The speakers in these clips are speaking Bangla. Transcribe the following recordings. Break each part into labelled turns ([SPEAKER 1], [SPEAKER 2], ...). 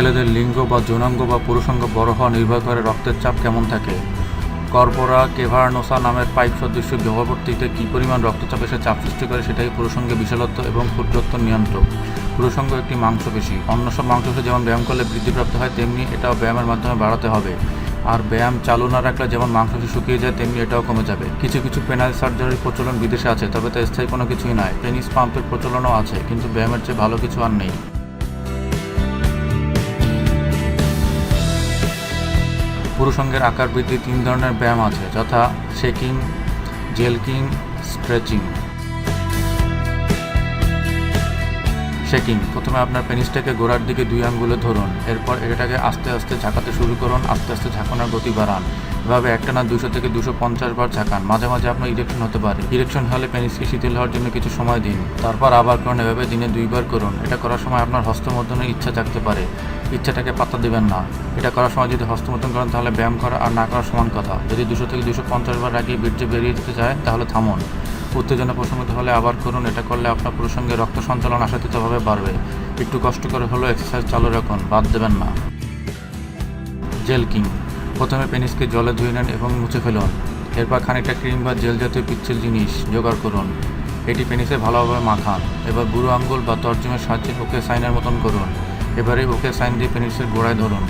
[SPEAKER 1] ছেলেদের লিঙ্গ বা যৌনাঙ্গ বা পুরুষাঙ্গ বড় হওয়া নির্ভর করে রক্তের চাপ কেমন থাকে। কর্পোরা কেভার্নোসা নামের পাইপ সদৃশ্য গহ্বরটিতে কী পরিমাণ রক্তচাপ এসে চাপ সৃষ্টি করে সেটাই পুরুষাঙ্গের বিশালত্ব এবং ক্ষুদ্রত্ব নিয়ন্ত্রক। পুরুষাঙ্গ একটি মাংসপেশী। অন্য সব মাংসপেশী যেমন ব্যায়াম করলে বৃদ্ধিপ্রাপ্ত হয়, তেমনি এটাও ব্যায়ামের মাধ্যমে বাড়াতে হবে। আর ব্যায়াম চালু না রাখলে যেমন মাংসপেশী শুকিয়ে যায়, তেমনি এটাও কমে যাবে। কিছু কিছু পেনাইল সার্জারির প্রচলন বিদেশে আছে, তবে তা স্থায়ী কোনো কিছুই নয়। পেনিস পাম্পের প্রচলনও আছে, কিন্তু ব্যায়ামের চেয়ে ভালো কিছু আর নেই। পুরুষাঙ্গের আকার বৃদ্ধি 3 ধরনের ব্যায়াম আছে, যথা শেকিং, জেলকিং, স্ট্রেচিং। শেকিং: প্রথমে আপনার পেনিসটাকে গোড়ার দিকে 2 আঙ্গুলে ধরুন, এরপর এটাকে আস্তে আস্তে ঝাঁকাতে শুরু করুন। আস্তে আস্তে ঝাঁকানোর গতি বাড়ান। এভাবে একটানা 200 থেকে 250 বার ঝাঁকান। মাঝে মাঝে আপনার ইরেকশন হতে পারে। ইরেকশন হলে পেনিসকে শিথিল হওয়ার জন্য কিছু সময় দিন, তারপর আবার করুন। এভাবে দিনে 2 বার করুন। এটা করার সময় আপনার হস্তমৈথুনের ইচ্ছা জাগতে পারে। ইচ্ছাটাকে পাত্তা দেবেন না। এটা করার সময় যদি হস্তমৈথুন করেন তাহলে ব্যায়াম করা আর না করার সমান কথা। যদি 200 থেকে 250 বার আগে বীর্য বেরিয়ে যেতে চায় তাহলে থামুন। উত্তেজনা প্রশমিত হলে আবার করুন। এটা করলে আপনার পুরুষাঙ্গে রক্ত সঞ্চালন আশাতীতভাবে বাড়বে। একটু কষ্ট করে হলেও এক্সারসাইজ চালু রাখুন, বাদ দেবেন না। জেলকিং: প্রথমে পেনিসকে জলে ধুয়ে নেন এবং মুছে ফেলুন। এরপর খানিকটা ক্রিম বা জেল জাতীয় পিচ্ছিল জিনিস জোগাড় করুন। এটি পেনিসে ভালোভাবে মাখান। এবার বুড়ো আঙ্গুল বা তর্জমের সাহায্যে ওকে সাইনের মতন করুন। এবারে ওকে সাইন দিয়ে পেনিসের গোড়ায় ধরুন।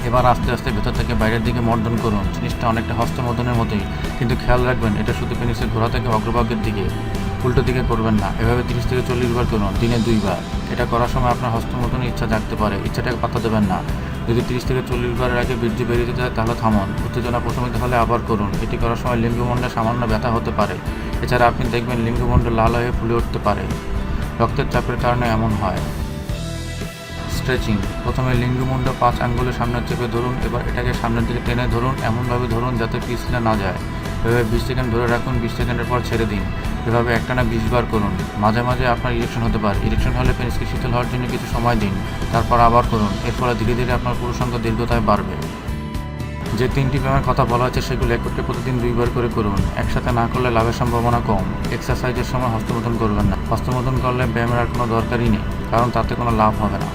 [SPEAKER 1] এবার আস্তে আস্তে ভেতর থেকে বাইরের দিকে মর্দন করুন। জিনিসটা অনেকটা হস্তমর্দনের মতোই, কিন্তু খেয়াল রাখবেন এটা শুধু পেনিসের গোড়া থেকে অগ্রভাগের দিকে, উল্টো দিকে করবেন না। এভাবে 30 থেকে 40 বার করুন, দিনে 2 বার। এটা করার সময় আপনার হস্তমর্দনের ইচ্ছা জাগতে পারে। ইচ্ছাটাকে পাত্তা দেবেন না। যদি 30 থেকে 40 বারের আগে বীর্য বেরিয়ে যেতে যায় তাহলে থামুন। উত্তেজনা প্রশমিত হলে আবার করুন। এটি করার সময় লিঙ্গমণ্ডলে সামান্য ব্যথা হতে পারে। এছাড়া আপনি দেখবেন লিঙ্গমণ্ডল লাল হয়ে ফুলে উঠতে পারে। রক্তের চাপের কারণে এমন হয়। স্ট্রেচিং: প্রথমে লিঙ্গমুণ্ড 5 আঙ্গুলের সামনে চেপে ধরুন। এবার এটাকে সামনের দিকে টেনে ধরুন, এমনভাবে ধরুন যাতে পিছলে না যায়। এভাবে 20 সেকেন্ড ধরে রাখুন। 20 সেকেন্ডের পর ছেড়ে দিন। এভাবে একটানা 20 বার করুন। মাঝে মাঝে আপনার ইরেকশন হতে পারে। ইরেকশন হলে পেনিসকে শীতল হওয়ার জন্য কিছু সময় দিন, তারপর আবার করুন। এর ফলে ধীরে ধীরে আপনার পুরুষাঙ্গ দীর্ঘতায় বাড়বে। যে 3টি ব্যায়ামের কথা বলা হয়েছে সেগুলো একত্রে প্রতিদিন 2 বার করে করুন। একসাথে না করলে লাভের সম্ভাবনা কম। এক্সারসাইজের সময় হস্তমৈথুন করবেন না। হস্তমৈথুন করলে ব্যায়ামের আর কোনো দরকারই নেই, কারণ তাতে কোনো লাভ হবে না।